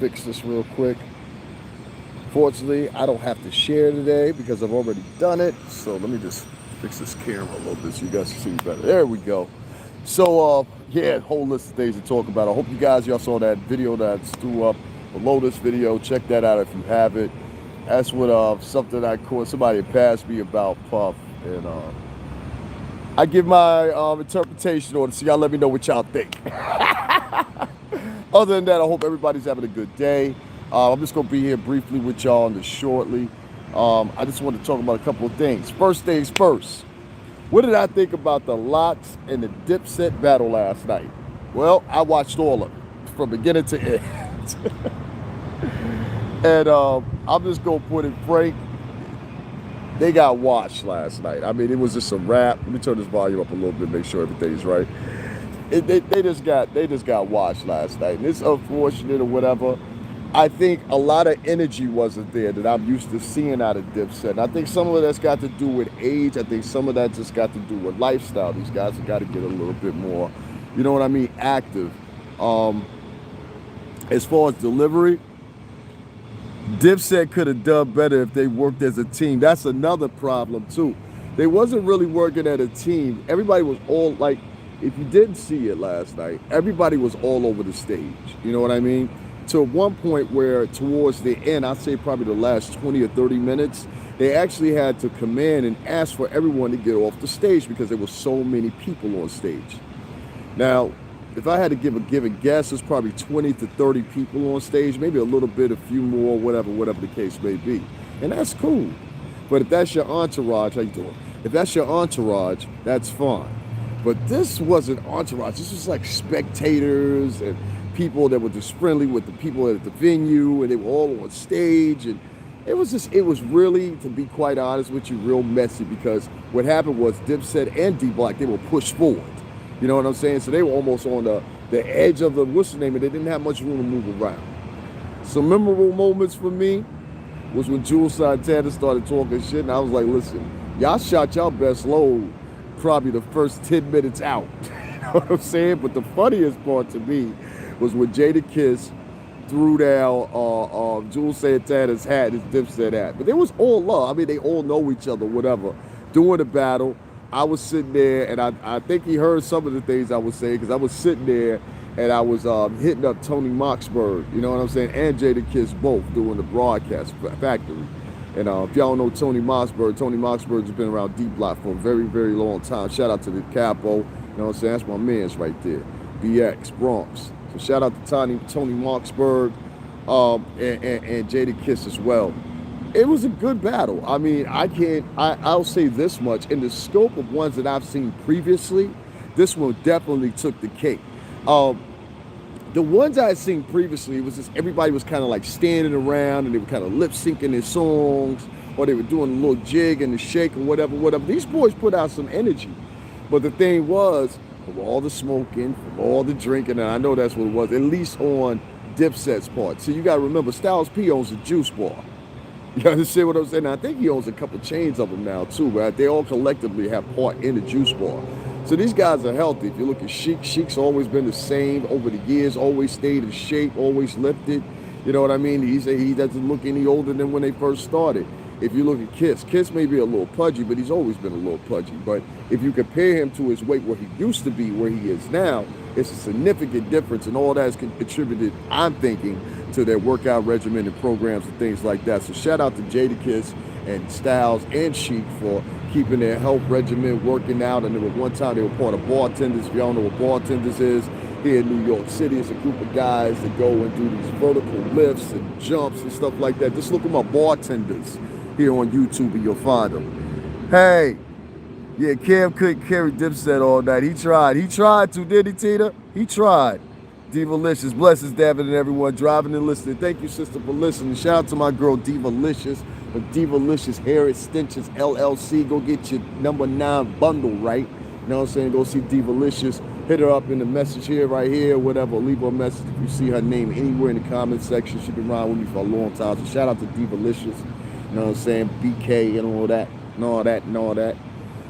Fix this real quick. Fortunately, I don't have to share today because I've already done it. So let me just fix this camera a little bit so you guys can see me better. There we go. So yeah, whole list of things to talk about. I hope you guys y'all saw that video that's threw up below this video. Check that out if you have it. That's what something I caught somebody passed me about Puff, and I give my interpretation on it. So y'all let me know what y'all think. Other than that, I hope everybody's having a good day. I'm just going to be here briefly with y'all on this shortly. I just want to talk about a couple of things. First things first. What did I think about the LOX and the DIPSET battle last night? Well, I watched all of it from beginning to end. And I'm just going to put it frank. They got washed last night. I mean, it was just a wrap. Let me turn this volume up a little bit, make sure everything's right. They just got washed last night, and it's unfortunate or whatever. I think a lot of energy wasn't there that I'm used to seeing out of DIPSET. And I think some of that's got to do with age. I think some of that just got to do with lifestyle. These guys have got to get a little bit more, you know what I mean, active. As far as delivery, DIPSET could have done better if they worked as a team. That's another problem too. They wasn't really working as a team. Everybody was all like, if you didn't see it last night, everybody was all over the stage. You know what I mean? To one point where towards the end, I'd say probably the last 20 or 30 minutes, they actually had to command and ask for everyone to get off the stage because there were so many people on stage. Now, if I had to give a guess, it's probably 20 to 30 people on stage, maybe a little bit, a few more, whatever the case may be. And that's cool. But if that's your entourage, how you doing? If that's your entourage, that's fine. But this wasn't entourage. This was like spectators and people that were just friendly with the people at the venue, and they were all on stage. And it was really, to be quite honest with you, real messy, because what happened was DIPSET and D-Block, they were pushed forward. You know what I'm saying? So they were almost on the edge of the, what's the name, and they didn't have much room to move around. Some memorable moments for me was when Jules Santana started talking shit, and I was like, listen, y'all shot y'all best load probably the first 10 minutes out. You know what I'm saying? But the funniest part to me was when Jadakiss threw down Jules Santana's hat, his DIPSET hat. But they was all love. I mean, they all know each other, whatever. During the battle, I was sitting there, and I think he heard some of the things I was saying, because I was sitting there and I was hitting up Tony Moxberg, you know what I'm saying, and Jadakiss both doing the broadcast factory. And if y'all don't know Tony Moxberg's been around D-Block for a very, very long time. Shout out to the Capo, you know what I'm saying? That's my man's right there. BX, Bronx. So shout out to Tony Moxberg and Jadakiss as well. It was a good battle. I mean, I'll say this much. In the scope of ones that I've seen previously, this one definitely took the cake. The ones I had seen previously, it was just everybody was kind of like standing around and they were kind of lip syncing their songs, or they were doing a little jig and a shake or whatever. These boys put out some energy. But the thing was, from all the smoking, from all the drinking, and I know that's what it was, at least on DIPSET's part. So you got to remember, Styles P owns a juice bar. You understand what I'm saying? I think he owns a couple chains of them now too, right? They all collectively have part in the juice bar. So these guys are healthy. If you look at Sheik's always been the same over the years, always stayed in shape, always lifted. You know what I mean? He doesn't look any older than when they first started. If you look at Kiss may be a little pudgy, but he's always been a little pudgy. But if you compare him to his weight where he used to be, where he is now, it's a significant difference, and all that has contributed, I'm thinking, to their workout regimen and programs and things like that. So shout out to Jadakiss and Styles and Sheik for keeping their health regimen, working out. And there was one time they were part of bartenders. If y'all know what bartenders is, here in New York City, it's a group of guys that go and do these vertical lifts and jumps and stuff like that. Just look at my bartenders here on YouTube and you'll find them. Hey, yeah, Cam couldn't carry DIPSET all night. He tried to, didn't he, Tina? He tried. Divalicious, blessings, David, and everyone driving and listening. Thank you, sister, for listening. Shout out to my girl, Divalicious, of Divalicious Hair Extensions, LLC. Go get your number 9 bundle, right? You know what I'm saying? Go see Divalicious. Hit her up in the message here, right here, whatever. Leave her a message if you see her name anywhere in the comment section. She's been around with me for a long time. So shout out to Divalicious. You know what I'm saying? BK and all that.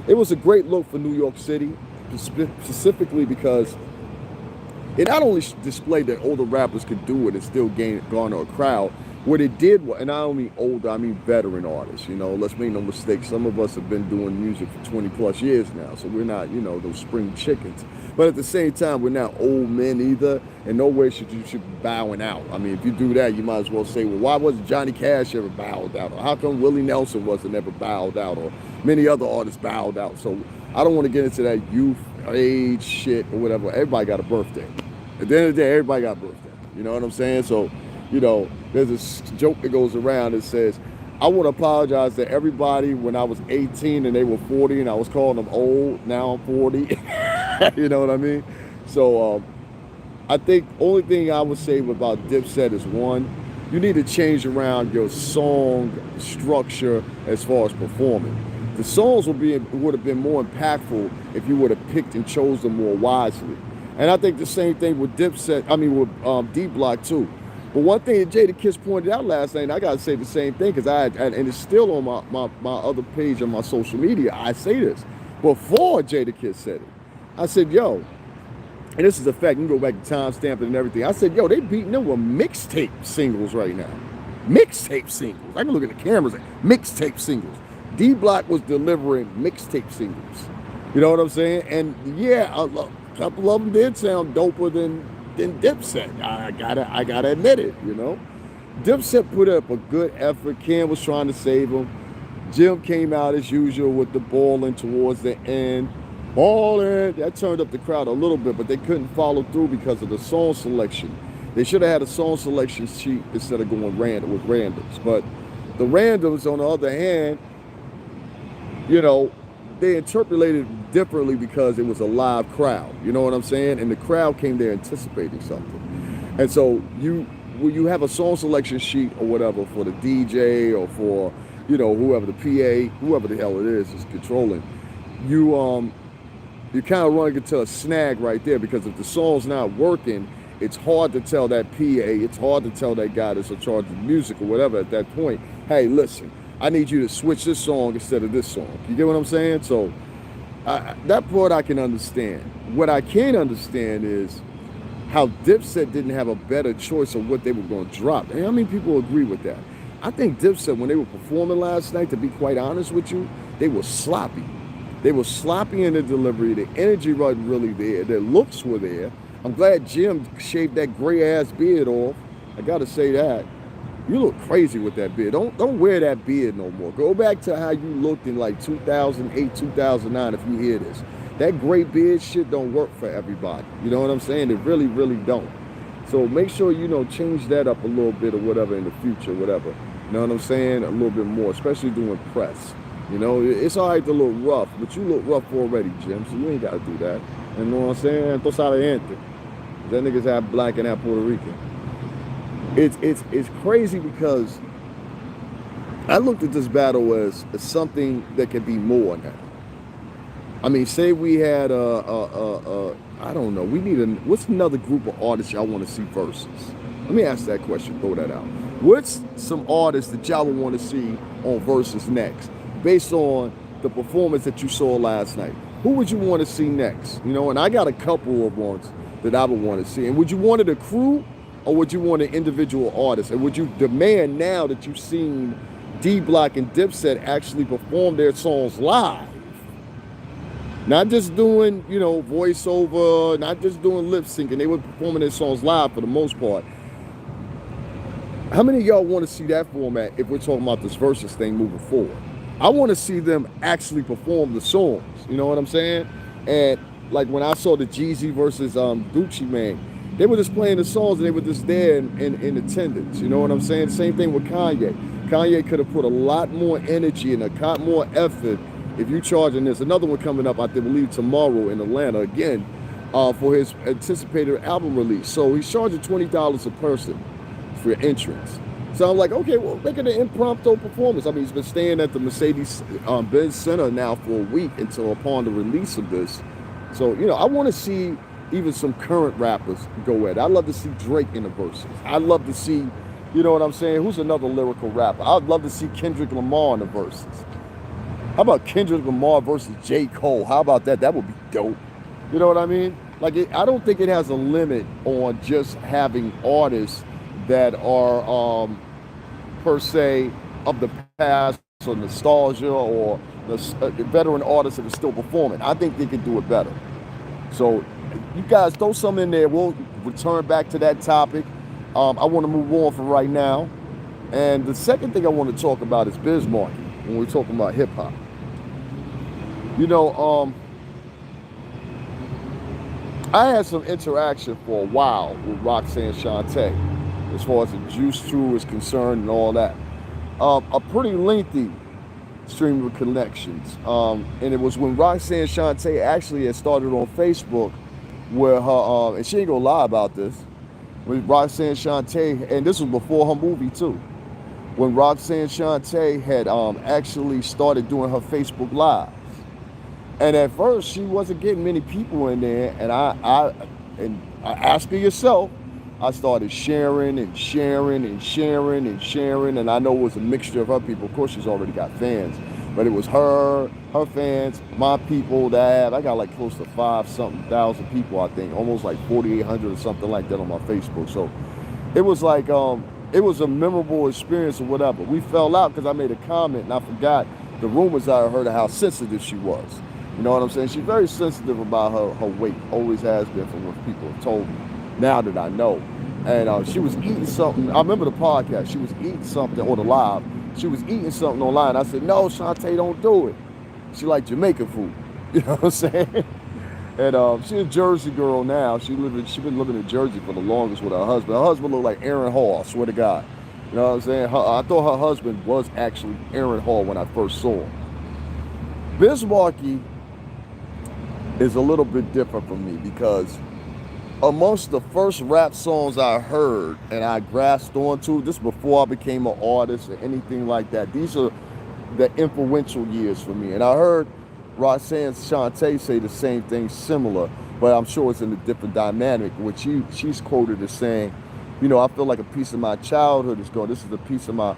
It was a great look for New York City, specifically because It not only displayed that older rappers could do it and still garner a crowd. What it did, and I don't mean older, I mean veteran artists. You know, let's make no mistake. Some of us have been doing music for 20 plus years now, so we're not, you know, those spring chickens. But at the same time, we're not old men either, and no way should you be bowing out. I mean, if you do that, you might as well say, well, why wasn't Johnny Cash ever bowed out? Or how come Willie Nelson wasn't ever bowed out? Or many other artists bowed out. So I don't want to get into that youth, age shit or whatever. Everybody got a birthday. At the end of the day, everybody got a birthday. You know what I'm saying? So, you know, there's this joke that goes around that says, I want to apologize to everybody when I was 18 and they were 40 and I was calling them old. Now I'm 40. You know what I mean? So I think only thing I would say about Dipset is, one, you need to change around your song structure as far as performing. The songs would have been more impactful if you would have picked and chose them more wisely. And I think the same thing with with D Block too. But one thing that Jadakiss pointed out last night, and I got to say the same thing, because and it's still on my other page on my social media, I say this. Before Jadakiss said it, I said, yo, and this is a fact, you can go back to timestamp it and everything. I said, yo, they beating them with mixtape singles right now. Mixtape singles. I can look at the cameras, like, mixtape singles. D Block was delivering mixtape singles. You know what I'm saying? And yeah, a couple of them did sound doper than Dipset. I gotta admit it, you know. Dipset put up a good effort. Cam was trying to save him. Jim came out as usual with the balling towards the end. Balling. That turned up the crowd a little bit, but they couldn't follow through because of the song selection. They should have had a song selection sheet instead of going random with randoms. But the randoms, on the other hand, you know, they interpolated it differently because it was a live crowd. You know what I'm saying? And the crowd came there anticipating something. And so when you have a song selection sheet or whatever for the DJ or for, you know, whoever the PA, whoever the hell it is controlling, you kind of run into a snag right there, because if the song's not working, it's hard to tell that PA, it's hard to tell that guy that's in charge of the music or whatever at that point, hey, listen, I need you to switch this song instead of this song. You get what I'm saying? So that part I can understand. What I can't understand is how Dipset didn't have a better choice of what they were going to drop. And how many people agree with that? I think Dipset, when they were performing last night, to be quite honest with you, they were sloppy. They were sloppy in the delivery. The energy wasn't really there. Their looks were there. I'm glad Jim shaved that gray-ass beard off. I got to say that. You look crazy with that beard. Don't wear that beard no more. Go back to how you looked in like 2008, 2009 if you hear this. That gray beard shit don't work for everybody. You know what I'm saying? It really, really don't. So make sure, you know, change that up a little bit or whatever in the future, whatever. You know what I'm saying? A little bit more, especially doing press. You know, it's all right to look rough, but you look rough already, Jim, so you ain't got to do that. You know what I'm saying? Entonces la gente. That nigga's half black and half Puerto Rican. It's crazy because I looked at this battle as something that could be more now. I mean, say we had I don't know, what's another group of artists y'all want to see versus? Let me ask that question, throw that out. What's some artists that y'all would want to see on versus next, based on the performance that you saw last night? Who would you want to see next? You know, and I got a couple of ones that I would want to see. And would you want it a crew, or would you want an individual artist? And would you demand, now that you've seen D Block and Dipset actually perform their songs live, not just doing, you know, voiceover, not just doing lip syncing, they were performing their songs live for the most part. How many of y'all want to see that format if we're talking about this versus thing moving forward? I want to see them actually perform the songs, you know what I'm saying? And like when I saw the Jeezy versus Gucci Mane, they were just playing the songs and they were just there in attendance, you know what I'm saying? Same thing with Kanye. Kanye could have put a lot more energy and a lot more effort if you charging this. Another one coming up, I believe, tomorrow in Atlanta again, for his anticipated album release. So he's charging $20 a person for entrance. So I'm like, okay, well, make it an impromptu performance. I mean, he's been staying at the Mercedes-Benz Center now for a week until upon the release of this. So, you know, I want to see even some current rappers go at it. I'd love to see Drake in the verses. I'd love to see, you know what I'm saying, who's another lyrical rapper? I'd love to see Kendrick Lamar in the verses. How about Kendrick Lamar versus J. Cole? How about that? That would be dope. You know what I mean? Like I don't think it has a limit on just having artists that are per se of the past or nostalgia or the veteran artists that are still performing. I think they could do it better. So you guys throw some in there. We'll return back to that topic. I want to move on from right now. And the second thing I want to talk about is Biz Markie when we're talking about hip hop. You know, I had some interaction for a while with Roxanne Shante as far as the Juice True is concerned and all that. A pretty lengthy stream of connections. And it was when Roxanne Shante actually had started on Facebook where her, and she ain't gonna lie about this, when Roxanne Shante, and this was before her movie too, when Roxanne Shante had actually started doing her Facebook Lives. And at first, she wasn't getting many people in there, and I ask her yourself, I started sharing and sharing and sharing and sharing, and I know it was a mixture of her people. Of course, she's already got fans, but it was her fans, my people that I got like close to 5-something thousand people, I think, almost like 4,800 or something like that on my Facebook. So it was like, it was a memorable experience or whatever. We fell out because I made a comment and I forgot the rumors I heard of how sensitive she was. You know what I'm saying? She's very sensitive about her weight. Always has been from what people have told me. Now that I know. And she was eating something. I remember the podcast. She was eating something, or the live. She was eating something online. I said, no, Shante, don't do it. She like Jamaican food. You know what I'm saying? And she's a Jersey girl now. She's been living in Jersey for the longest with her husband. Her husband looked like Aaron Hall, I swear to God. You know what I'm saying? I thought her husband was actually Aaron Hall when I first saw him. Biz Markie is a little bit different from me because amongst the first rap songs I heard and I grasped onto, this before I became an artist or anything like that, these are the influential years for me. And I heard Roxanne Shante say the same thing similar, but I'm sure it's in a different dynamic, which she's quoted as saying, you know, I feel like a piece of my childhood is gone. This is a piece of my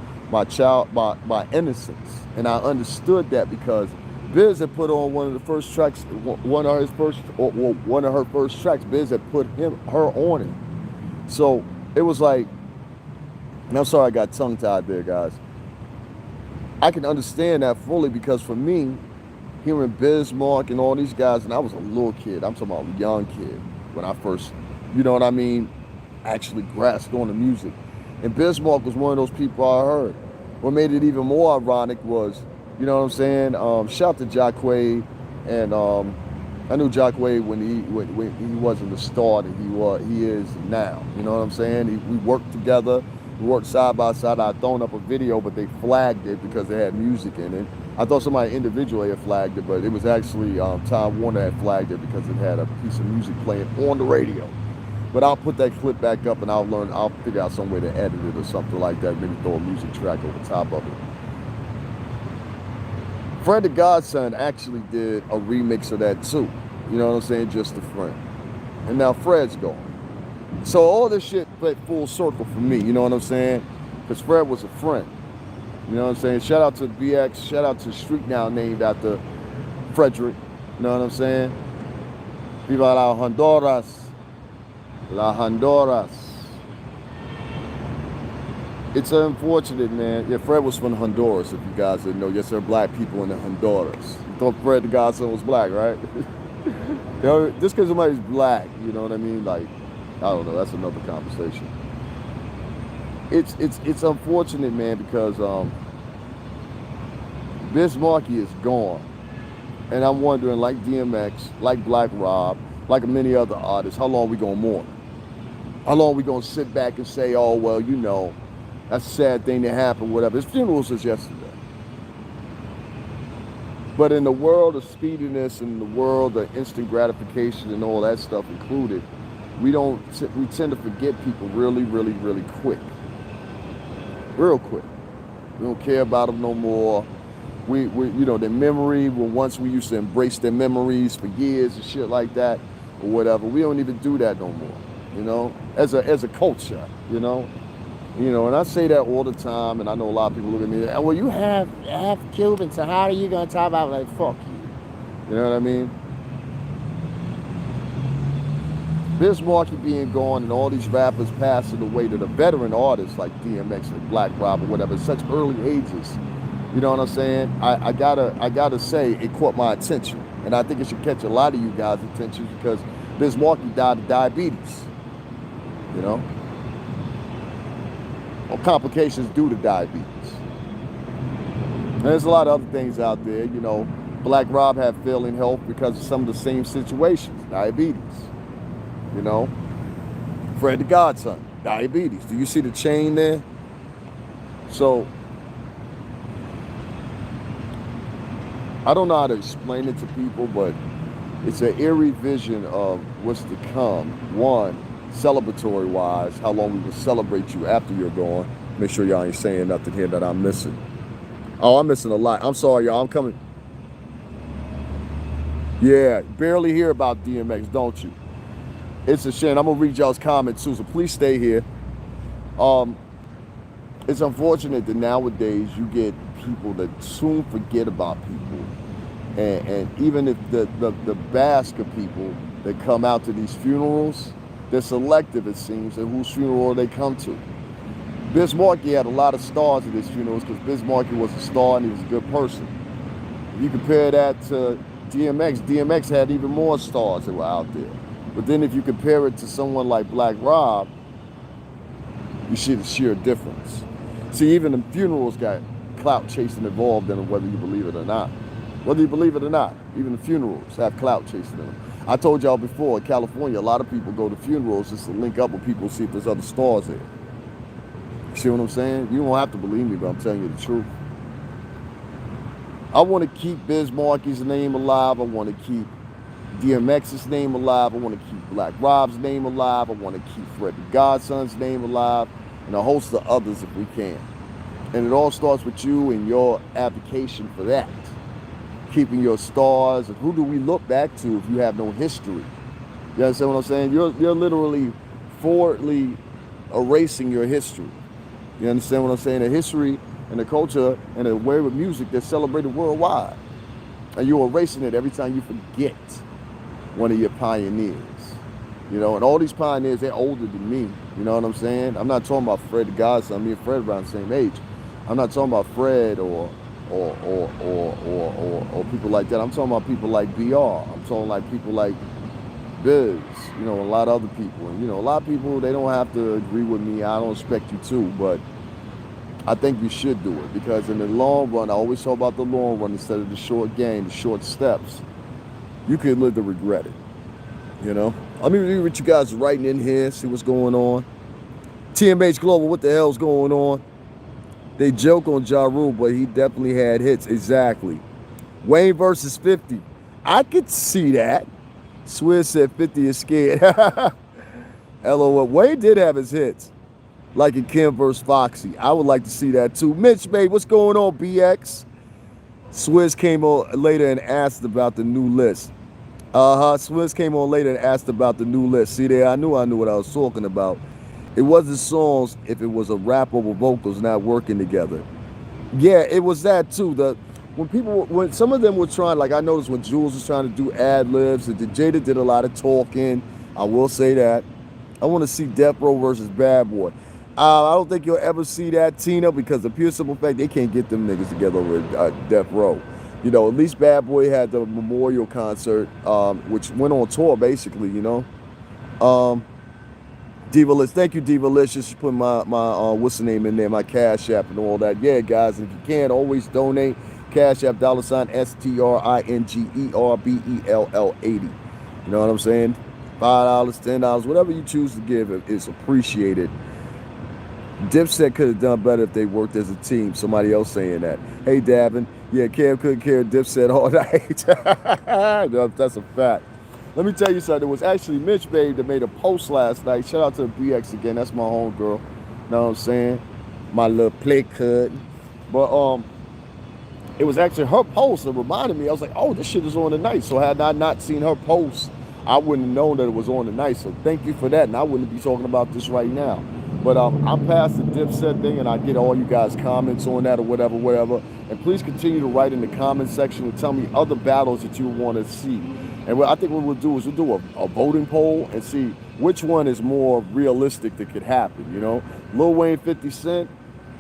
innocence. And I understood that because Biz had put on one of her first tracks. Biz had put her on it. So it was like, and I'm sorry I got tongue tied there, guys. I can understand that fully because for me, hearing Biz Markie and all these guys, and I was a little kid, I'm talking about a young kid when I first, you know what I mean, actually grasped on the music. And Biz Markie was one of those people I heard. What made it even more ironic was, you know what I'm saying? Shout out to Jacquay, and I knew Jacquay when he wasn't the star that he is now. You know what I'm saying? We worked together, we worked side by side. I thrown up a video, but they flagged it because they had music in it. I thought somebody individually had flagged it, but it was actually Time Warner had flagged it because it had a piece of music playing on the radio. But I'll put that clip back up and I'll figure out some way to edit it or something like that. Maybe throw a music track over the top of it. Fred the Godson actually did a remix of that too. You know what I'm saying? Just a Friend. And now Fred's gone. So all this shit went full circle for me. You know what I'm saying? Because Fred was a friend. You know what I'm saying? Shout out to BX. Shout out to the street now named after Frederick. You know what I'm saying? Viva la Honduras. La Honduras. It's unfortunate, man. Yeah, Fred was from Honduras, if you guys didn't know. Yes, there are black people in the Honduras. You thought Fred the Godson was black, right? You know, just because somebody's black, you know what I mean? Like, I don't know. That's another conversation. It's unfortunate, man, because Biz Markie is gone. And I'm wondering, like DMX, like Black Rob, like many other artists, how long we gonna mourn? How long we gonna sit back and say, oh, well, you know, that's a sad thing that happened, whatever. His funeral was just yesterday. But in the world of speediness and the world of instant gratification and all that stuff included, we tend to forget people really, really, really quick. Real quick. We don't care about them no more. We you know, their memory, once we used to embrace their memories for years and shit like that or whatever. We don't even do that no more, you know, as a culture, you know. You know, and I say that all the time, and I know a lot of people look at me, well, you have Cubans, so how are you going to talk about, like, fuck you? You know what I mean? Biz Markie being gone and all these rappers passing away to the veteran artists like DMX and Black Rob or whatever, at such early ages. You know what I'm saying? I gotta say it caught my attention. And I think it should catch a lot of you guys' attention because Biz Markie died of diabetes. You know? Or complications due to diabetes. And there's a lot of other things out there, you know. Black Rob had failing health because of some of the same situations, diabetes. You know, Fred the Godson, diabetes. Do you see the chain there? So, I don't know how to explain it to people, but it's an eerie vision of what's to come. One, celebratory wise, how long we will celebrate you after you're gone. Make sure y'all ain't saying nothing here that I'm missing. Oh, I'm missing a lot. I'm sorry, y'all. I'm coming. Yeah, barely hear about DMX, don't you? It's a shame. I'm gonna read y'all's comments too, so please stay here. It's unfortunate that nowadays you get people that soon forget about people, and even if the basque of people that come out to these funerals, they're selective, it seems, at whose funeral they come to. Biz Markie had a lot of stars at his funerals because Biz Markie was a star and he was a good person. If you compare that to DMX had even more stars that were out there. But then if you compare it to someone like Black Rob, you see the sheer difference. See, even the funerals got clout chasing involved in them, whether you believe it or not. Whether you believe it or not, even the funerals have clout chasing in them. I told y'all before, in California, a lot of people go to funerals just to link up with people, see if there's other stars there. You see what I'm saying? You don't have to believe me, but I'm telling you the truth. I want to keep Biz Markie's name alive. I want to keep DMX's name alive. I want to keep Black Rob's name alive. I want to keep Fred the Godson's name alive, and a host of others if we can. And it all starts with you and your application for that. Keeping your stars. And who do we look back to if you have no history? You understand what I'm saying? You're literally forwardly erasing your history. You understand what I'm saying? The history and the culture and the way with music that's celebrated worldwide. And you're erasing it every time you forget one of your pioneers. You know, and all these pioneers, they're older than me. You know what I'm saying? I'm not talking about Fred the Godson. Me and Fred around the same age. I'm not talking about Fred or people like that. I'm talking about people like BR. I'm talking like people like Biz. You know, a lot of other people. And, you know, a lot of people, they don't have to agree with me. I don't expect you to, but I think you should do it because in the long run, I always talk about the long run instead of the short game, the short steps. You could live to regret it, you know? Let me read what you guys are writing in here, see what's going on. TMH Global, what the hell's going on? They joke on Ja Rule, but he definitely had hits. Exactly. Wayne versus 50. I could see that. Swizz said 50 is scared. LOL. Wayne did have his hits. Like in Kim versus Foxy. I would like to see that too. Mitch, mate, what's going on, BX? Swizz came on later and asked about the new list. Swizz came on later and asked about the new list. See there, I knew what I was talking about. It wasn't songs if it was a rap over vocals not working together. Yeah, it was that too. When some of them were trying, like I noticed when Jules was trying to do ad-libs, and Jada did a lot of talking. I will say that. I want to see Death Row versus Bad Boy. I don't think you'll ever see that, Tina, because the pure simple fact they can't get them niggas together over Death Row. You know, at least Bad Boy had the memorial concert, which went on tour basically. You know, Divalicious, thank you, Divalicious, for putting my what's the name in there, my Cash App and all that. Yeah, guys, if you can, always donate. Cash App $STRINGERBELL 80. You know what I'm saying? $5, $10, whatever you choose to give, it's appreciated. DIPSET could have done better if they worked as a team. Somebody else saying that. Hey, Davin. Yeah, Cam couldn't carry Dipset all night. No, that's a fact. Let me tell you something. It was actually Mitch Babe that made a post last night. Shout out to BX again. That's my homegirl. Know what I'm saying? My little play cut. But it was actually her post that reminded me. I was like, oh, this shit is on tonight. So had I not seen her post, I wouldn't have known that it was on tonight. So thank you for that. And I wouldn't be talking about this right now. But I'm past the Dipset thing, and I get all you guys' comments on that or whatever. And please continue to write in the comment section and tell me other battles that you want to see. And what I think what we'll do is we'll do a voting poll and see which one is more realistic that could happen, you know? Lil Wayne, 50 Cent,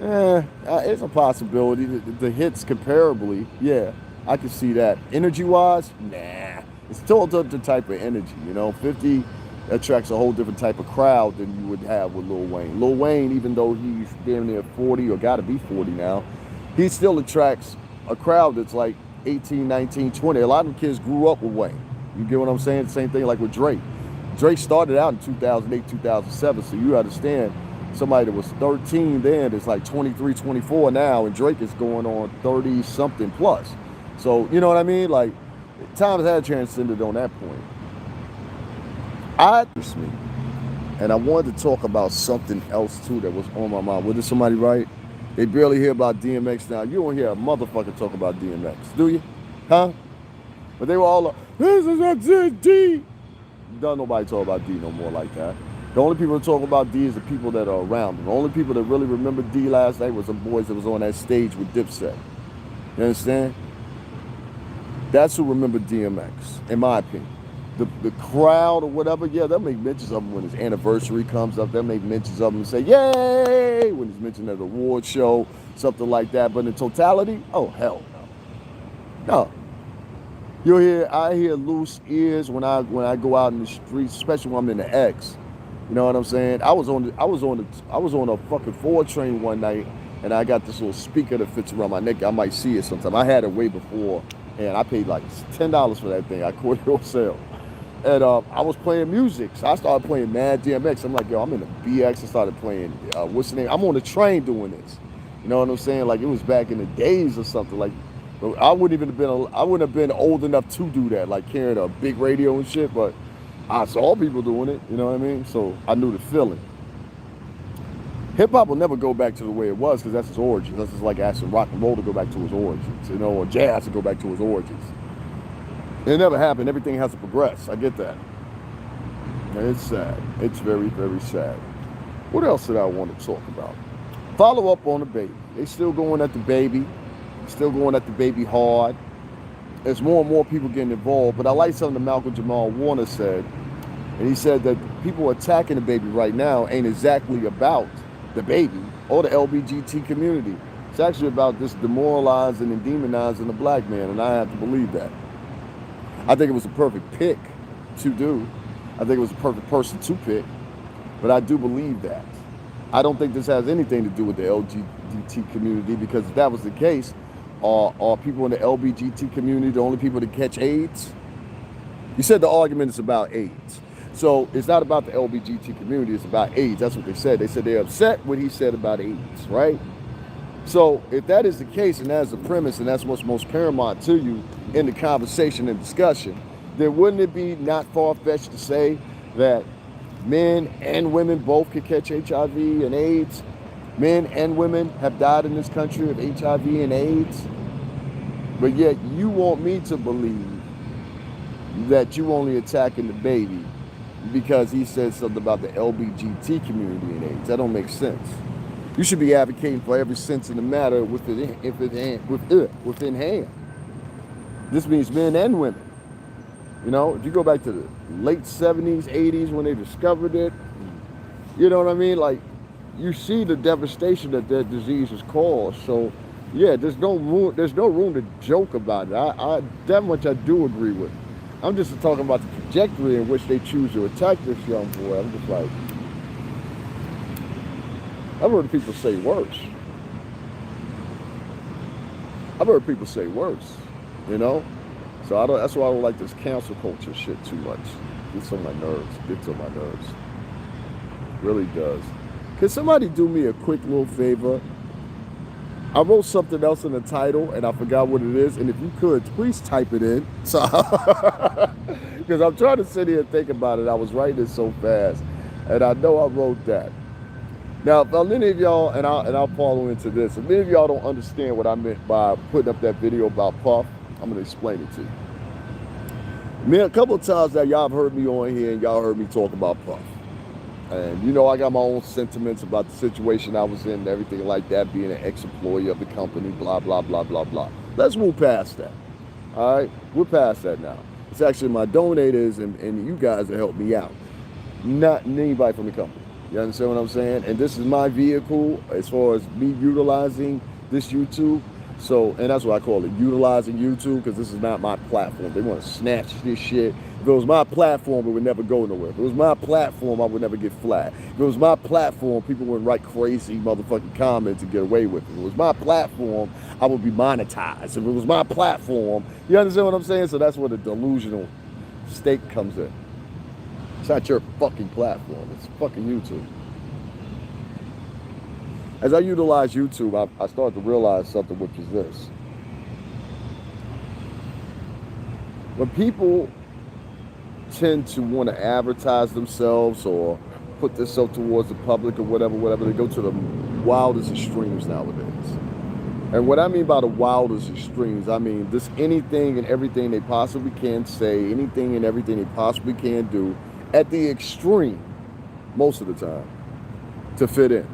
it's a possibility. The hits comparably, yeah, I can see that. Energy-wise, nah. It's total the type of energy, you know? 50 attracts a whole different type of crowd than you would have with Lil Wayne. Lil Wayne, even though he's damn near 40 or got to be 40 now, he still attracts a crowd that's like 18, 19, 20. A lot of kids grew up with Wayne. You get what I'm saying? Same thing like with Drake. Drake started out in 2008, 2007, so you understand somebody that was 13 then is like 23, 24 now, and Drake is going on 30-something plus. So, you know what I mean? Like, times had transcended on that point. And I wanted to talk about something else too that was on my mind. What did somebody write? They barely hear about DMX now. You don't hear a motherfucker talk about DMX, do you? Huh? But they were all like, this is D. Don't nobody talk about D no more like that. The only people that talk about D is the people that are around them. The only people that really remember D last night was the boys that was on that stage with DIPSET. You understand? That's who remember DMX, in my opinion. The crowd or whatever, yeah, they'll make mentions of him when his anniversary comes up. They'll make mentions of him and say, yay, when he's mentioned at an award show, something like that. But in totality, oh, hell no. No. I hear loose ears when I go out in the streets, especially when I'm in the X. You know what I'm saying? I was on a fucking 4 train one night, and I got this little speaker that fits around my neck. I might see it sometime. I had it way before, and I paid like $10 for that thing. I caught it on sale. And I was playing music, so I started playing Mad DMX. I'm like, yo, I'm in the BX. I started playing, what's the name? I'm on the train doing this. You know what I'm saying? Like, it was back in the days or something. Like, I wouldn't have been old enough to do that, like carrying a big radio and shit. But I saw people doing it. You know what I mean? So I knew the feeling. Hip hop will never go back to the way it was because that's its origins. That's just like asking rock and roll to go back to its origins, you know, or jazz to go back to its origins. It never happened. Everything has to progress. I get that. And it's sad. It's very, very sad. What else did I want to talk about? Follow up on the baby. They still going at the baby. Still going at the baby hard. There's more and more people getting involved. But I like something that Malcolm Jamal Warner said. And he said that people attacking the baby right now ain't exactly about the baby or the LBGT community. It's actually about this demoralizing and demonizing the black man. And I have to believe that. I think it was a perfect pick to do. I think it was a perfect person to pick. But I do believe that. I don't think this has anything to do with the LGBT community, because if that was the case, are people in the LBGT community the only people that catch AIDS? You said the argument is about AIDS. So it's not about the LBGT community, it's about AIDS. That's what they said. They said they're upset what he said about AIDS, right? So if that is the case, and that's the premise, and that's what's most paramount to you in the conversation and discussion, then wouldn't it be not far-fetched to say that men and women both could catch HIV and AIDS? Men and women have died in this country of HIV and AIDS. But yet you want me to believe that you only attacking the baby because he said something about the LBGT community and AIDS. That don't make sense. You should be advocating for every sense in the matter within hand. This means men and women. You know, if you go back to the late 70s, 80s when they discovered it, you know what I mean? Like, you see the devastation that disease has caused. So, yeah, there's no room to joke about it. That much I do agree with. I'm just talking about the trajectory in which they choose to attack this young boy. I'm just like, I've heard people say worse. You know? So that's why I don't like this cancel culture shit too much. Gets on my nerves. Really does. Can somebody do me a quick little favor? I wrote something else in the title and I forgot what it is. And if you could, please type it in. So, because I'm trying to sit here and think about it. I was writing it so fast. And I know I wrote that. Now, if many of y'all, and I'll follow into this, if many of y'all don't understand what I meant by putting up that video about Puff, I'm going to explain it to you. Man, a couple of times that y'all have heard me on here and y'all heard me talk about Puff. And you know I got my own sentiments about the situation I was in and everything like that, being an ex-employee of the company, blah, blah, blah, blah, blah. Let's move past that. All right? We're past that now. It's actually my donators and you guys that helped me out. not anybody from the company. You understand what I'm saying? And this is my vehicle as far as me utilizing this YouTube. So, and that's what I call it, utilizing YouTube, because this is not my platform. They want to snatch this shit. If it was my platform, it would never go nowhere. If it was my platform, I would never get flagged. If it was my platform, people wouldn't write crazy motherfucking comments and get away with it. If it was my platform, I would be monetized. If it was my platform, you understand what I'm saying? So that's where the delusional state comes in. It's not your fucking platform. It's fucking YouTube. As I utilize YouTube, I started to realize something, which is this. When people tend to want to advertise themselves or put themselves towards the public or whatever, they go to the wildest extremes nowadays. And what I mean by the wildest extremes, I mean this anything and everything they possibly can say, anything and everything they possibly can do at the extreme, most of the time, to fit in.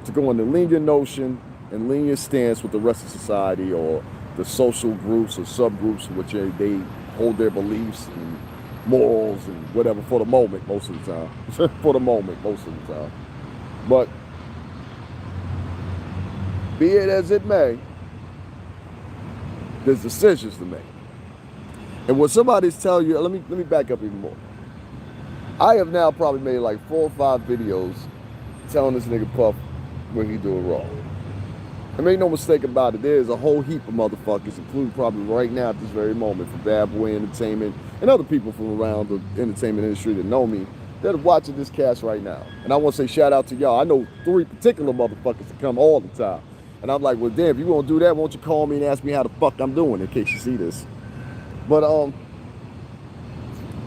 To go in the lenient notion and lenient stance with the rest of society or the social groups or subgroups in which they hold their beliefs and morals and whatever for the moment most of the time. For the moment most of the time. But be it as it may, there's decisions to make. And when somebody's telling you, let me back up even more. I have now probably made like 4 or 5 videos telling this nigga Puff when he do it wrong. And make no mistake about it, there's a whole heap of motherfuckers, including probably right now at this very moment, from Bad Boy Entertainment and other people from around the entertainment industry that know me, that are watching this cast right now. And I want to say shout out to y'all. I know 3 particular motherfuckers that come all the time. And I'm like, well, damn, if you want to do that, won't you call me and ask me how the fuck I'm doing in case you see this. But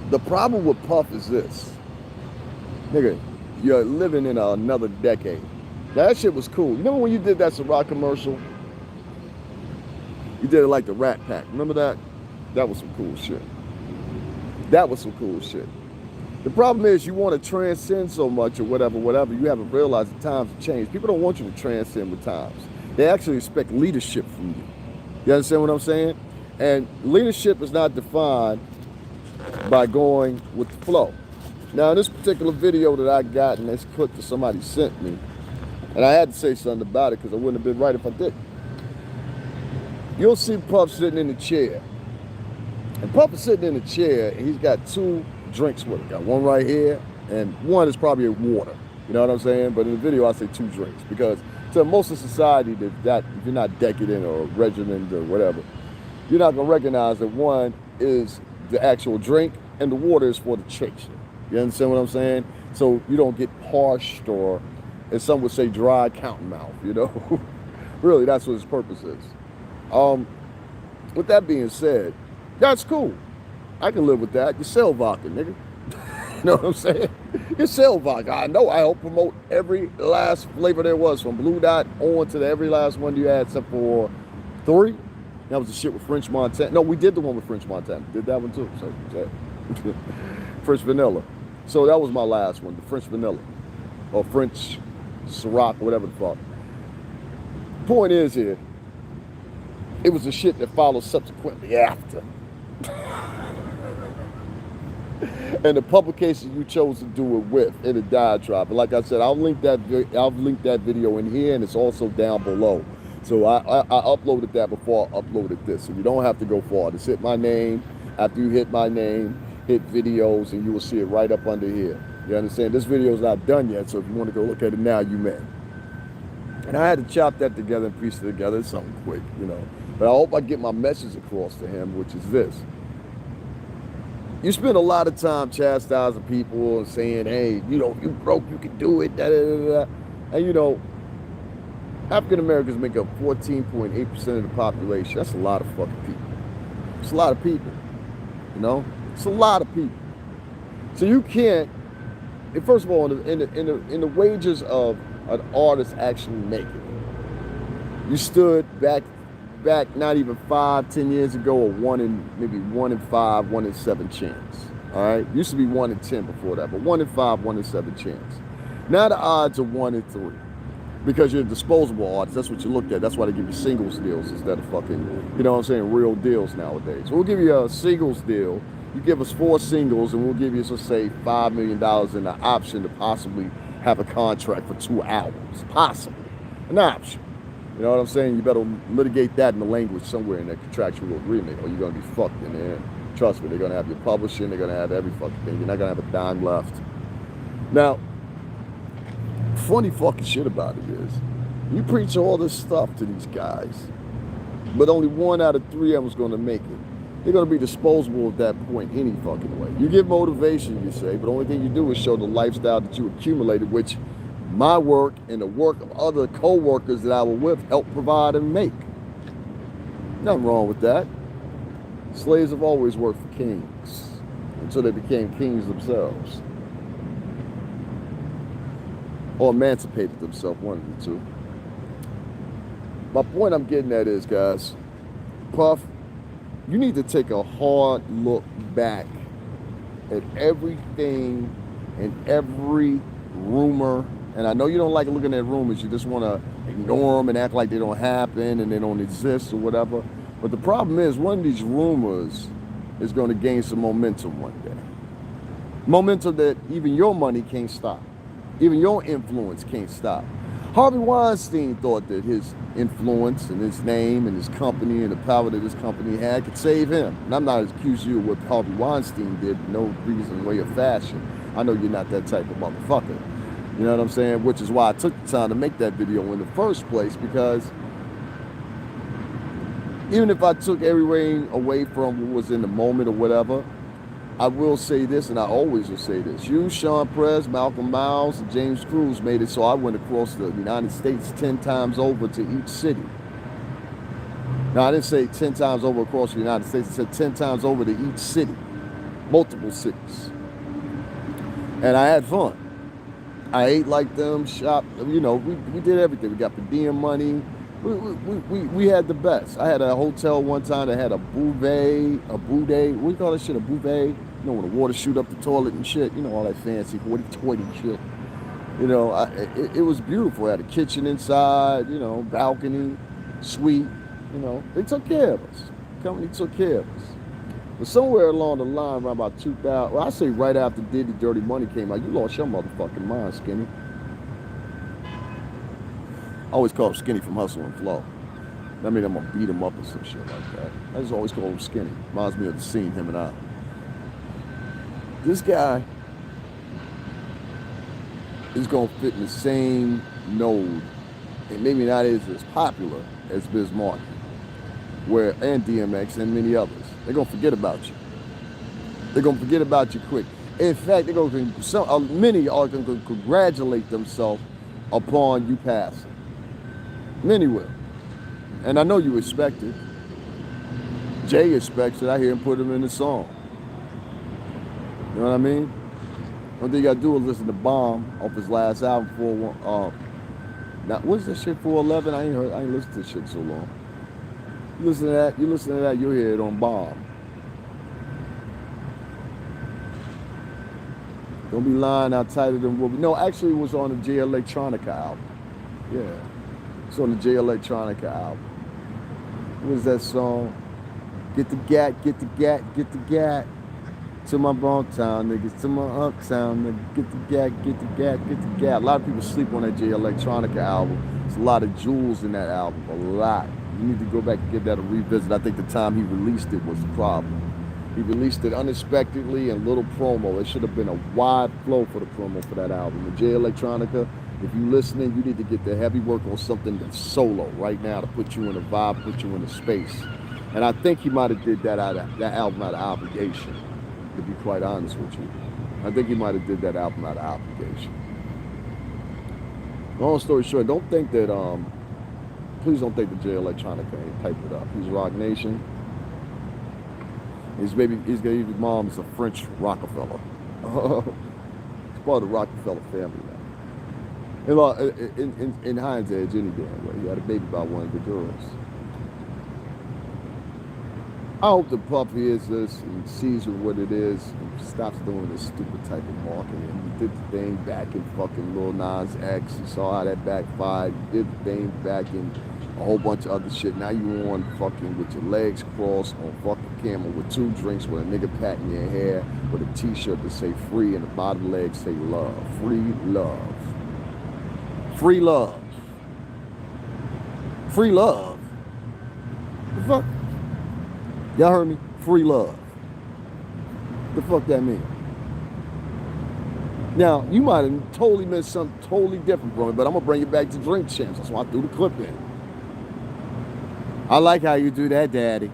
the problem with Puff is this. Nigga, you're living in another decade. Now, that shit was cool. You remember when you did that Ciroc commercial? You did it like the Rat Pack. Remember that? That was some cool shit. That was some cool shit. The problem is you want to transcend so much or whatever, you haven't realized the times have changed. People don't want you to transcend with times. They actually expect leadership from you. You understand what I'm saying? And leadership is not defined by going with the flow. Now, in this particular video that I got, and this clip that somebody sent me, and I had to say something about it because I wouldn't have been right if I didn't. You'll see Puff sitting in the chair. And Puff is sitting in the chair, and he's got 2 drinks with him. Got one right here, and one is probably a water. You know what I'm saying? But in the video, I say 2 drinks because to most of society, that if you're not decadent or regimented or whatever, you're not going to recognize that one is the actual drink and the water is for the chaser. You understand what I'm saying? So you don't get parched or, as some would say, dry counting mouth, you know? Really, that's what its purpose is. With that being said, that's cool. I can live with that. You sell vodka, nigga. You know what I'm saying? You sell vodka. I know. I help promote every last flavor there was, from Blue Dot on to every last one you had, except for 3. That was the shit with French Montana. No, we did the one with French Montana. Did that one too. So, yeah. French Vanilla. So that was my last one, the French Vanilla. Or French Ciroc, or whatever the fuck. Point is here, it was the shit that followed subsequently after. And the publication you chose to do it with in a diatribe. But like I said, I'll link that video in here, and it's also down below. So I uploaded that before I uploaded this. So you don't have to go far. Just hit my name. After you hit my name, hit videos, and you will see it right up under here. You understand? This video is not done yet, so if you want to go look at it now, you may. And I had to chop that together and piece it together. It's something quick, you know. But I hope I get my message across to him, which is this. You spend a lot of time chastising people and saying, hey, you know, you broke, you can do it, da da da da. And, you know, African Americans make up 14.8% of the population. That's a lot of fucking people. It's a lot of people, you know? It's a lot of people. So you can't, first of all, in the wages of an artist actually making, you stood back not even 5-10 years ago, or maybe 1 in 5, 1 in 7 chance. All right, used to be 1 in 10 before that, but 1 in 5, 1 in 7 chance. Now the odds are 1 in 3, because you're a disposable artist. That's what you looked at. That's why they give you singles deals instead of fucking, you know what I'm saying, real deals nowadays. So we'll give you a singles deal, You give us 4 singles and we'll give you, let's say, $5 million and an option to possibly have a contract for 2 albums. Possibly. An option. You know what I'm saying? You better litigate that in the language somewhere in that contractual agreement or you're going to be fucked in there. Trust me, they're going to have your publishing. They're going to have every fucking thing. You're not going to have a dime left. Now, funny fucking shit about it is, you preach all this stuff to these guys, but only 1 out of 3 of them's going to make it. They're going to be disposable at that point any fucking way. You give motivation, you say, but the only thing you do is show the lifestyle that you accumulated, which my work and the work of other co-workers that I was with help provide and make. Nothing wrong with that. Slaves have always worked for kings until they became kings themselves. Or emancipated themselves, one of the two. My point I'm getting at is, guys, Puff, you need to take a hard look back at everything and every rumor. And I know you don't like looking at rumors. You just want to ignore them and act like they don't happen and they don't exist or whatever. But the problem is, one of these rumors is going to gain some momentum one day. Momentum that even your money can't stop. Even your influence can't stop. Harvey Weinstein thought that his influence and his name and his company and the power that his company had could save him. And I'm not accusing you of what Harvey Weinstein did, no reason, way, or fashion. I know you're not that type of motherfucker. You know what I'm saying? Which is why I took the time to make that video in the first place, because even if I took everything away from what was in the moment or whatever, I will say this, and I always will say this. You, Sean Perez, Malcolm Miles, and James Cruz made it so I went across the United States 10 times over to each city. Now, I didn't say 10 times over across the United States. I said 10 times over to each city, multiple cities. And I had fun. I ate like them, shopped, you know, we did everything. We got per diem money. We had the best. I had a hotel one time that had a bouvet, what do you call that shit, a bouvet? You know, when the water shoot up the toilet and shit, you know, all that fancy hoity-toity shit. You know, it was beautiful. I had a kitchen inside, you know, balcony, suite, you know. They took care of us. The company took care of us. But somewhere along the line, around about 2000, well, I say right after Diddy Dirty Money came out, you lost your motherfucking mind, Skinny. I always call him Skinny from Hustle and Flow. I mean, I'm gonna beat him up or some shit like that. I just always call him Skinny. Reminds me of the scene, him and I. This guy is gonna fit in the same node, and maybe not as popular as Biz Markie, and DMX and many others. They're gonna forget about you. They're gonna forget about you quick. In fact, many are gonna congratulate themselves upon you passing. Many will. And I know you expect it. Jay expects it. I hear him put him in the song. You know what I mean? One thing you gotta do is listen to Bomb off his last album, now, what's that shit, 411? I ain't listened to this shit so long. You listen to that, you'll hear it on Bomb. Don't be lying out tighter than what we... No, actually it was on the J Electronica album. Yeah. It's on the J Electronica album. What was that song? Get the gat, get the gat, get the gat. To my bone town niggas, to my uptown niggas, get the gat, get the gat, get the gat. A lot of people sleep on that J Electronica album. There's a lot of jewels in that album, a lot. You need to go back and give that a revisit. I think the time he released it was the problem. He released it unexpectedly and little promo. It should have been a wide flow for the promo for that album. The J Electronica, if you're listening, you need to get the heavy work on something that's solo right now to put you in a vibe, put you in a space. And I think he might have did that album out of obligation, to be quite honest with you. I think he might have did that album out of obligation. Long story short, don't think that, please don't think that J Electronica ain't piped it up. He's Rock Nation. His mom is a French Rockefeller. He's part of the Rockefeller family now. In Hind's Edge, any damn way. He had a baby by one of the girls. I hope the Puff hears this and sees what it is and stops doing this stupid type of marketing. He did the thing back in fucking Lil Nas X. He saw how that backfired. He did the thing back in a whole bunch of other shit. Now you on fucking with your legs crossed on fucking camera with 2 drinks with a nigga patting your hair with a t-shirt that say free and the bottom leg say love. Free love. Free love. Free love. The fuck? Y'all heard me? Free love. The fuck that mean? Now, you might have totally missed something totally different from it, but I'm gonna bring it back to Drink Champs. That's why I threw the clip in. I like how you do that, Daddy.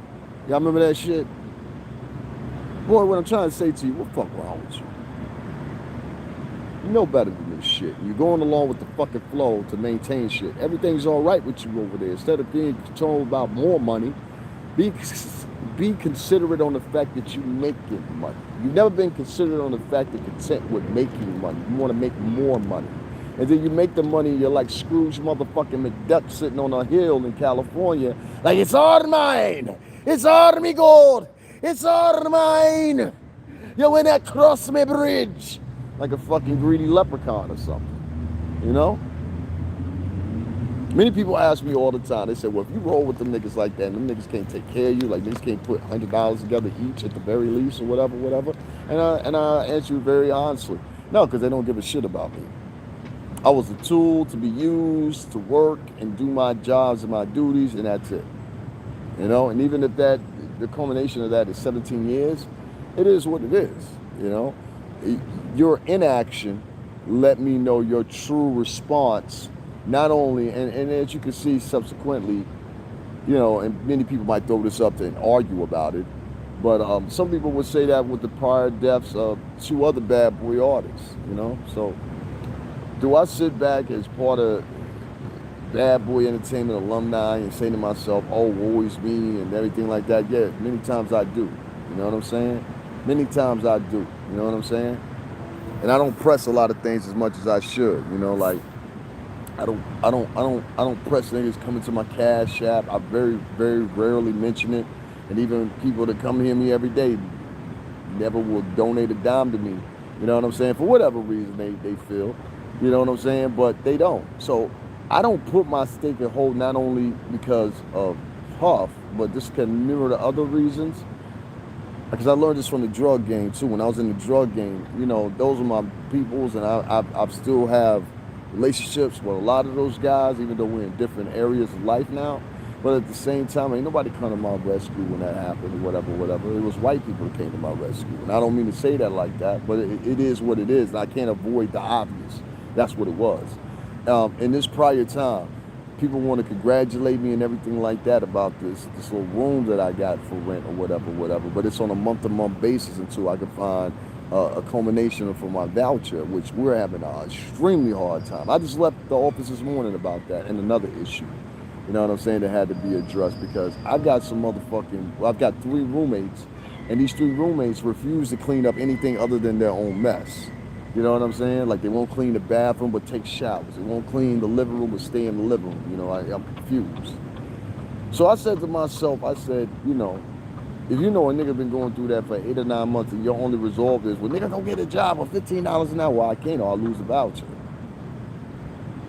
Y'all remember that shit? Boy, what I'm trying to say to you, what the fuck wrong with you? You know better than this shit. You're going along with the fucking flow to maintain shit. Everything's all right with you over there. Instead of being concerned about more money, be considerate on the fact that you're making money. You've never been considerate on the fact that content with making money. You want to make more money. And then you make the money, you're like Scrooge motherfucking McDuck sitting on a hill in California. Like, it's all mine. It's all me gold. It's all mine. You when I cross my bridge. Like a fucking greedy leprechaun or something. You know? Many people ask me all the time, they say, well, if you roll with them niggas like that, and them niggas can't take care of you, like niggas can't put $100 together each at the very least or whatever. And I answer you very honestly. No, because they don't give a shit about me. I was a tool to be used to work and do my jobs and my duties, and that's it. You know, and even if the culmination of that is 17 years, it is what it is, you know. Your inaction let me know your true response. Not only, and as you can see subsequently, you know, and many people might throw this up and argue about it, but some people would say that with the prior deaths of 2 other bad boy artists, you know. So do I sit back as part of Bad Boy Entertainment alumni and say to myself, oh, woe is me and everything like that? Yeah, many times I do. You know what I'm saying? Many times I do. You know what I'm saying? And I don't press a lot of things as much as I should, you know, like I don't press niggas coming to my Cash App. I very, very rarely mention it. And even people that come hear me every day never will donate a dime to me. You know what I'm saying? For whatever reason they feel. You know what I'm saying? But they don't. So I don't put my stake and hold not only because of Puff, but this can mirror the other reasons. Because I learned this from the drug game too. When I was in the drug game, you know, those are my peoples, and I still have relationships with a lot of those guys, even though we're in different areas of life now. But at the same time, ain't nobody come to my rescue when that happened or whatever. It was white people that came to my rescue. And I don't mean to say that like that, but it is what it is. And I can't avoid the obvious. That's what it was. In this prior time, people want to congratulate me and everything like that about this little room that I got for rent or whatever. But it's on a month-to-month basis until I can find a culmination for my voucher, which we're having an extremely hard time. I just left the office this morning about that and another issue. You know what I'm saying? That had to be addressed because I've got 3 roommates, and these 3 roommates refuse to clean up anything other than their own mess. You know what I'm saying? Like, they won't clean the bathroom but take showers. They won't clean the living room but stay in the living room. You know, I'm confused. So I said to myself, you know, if you know a nigga been going through that for 8 or 9 months and your only resolve is, well, nigga, go get a job for $15 an hour. Well, I can't, or I'll lose the voucher.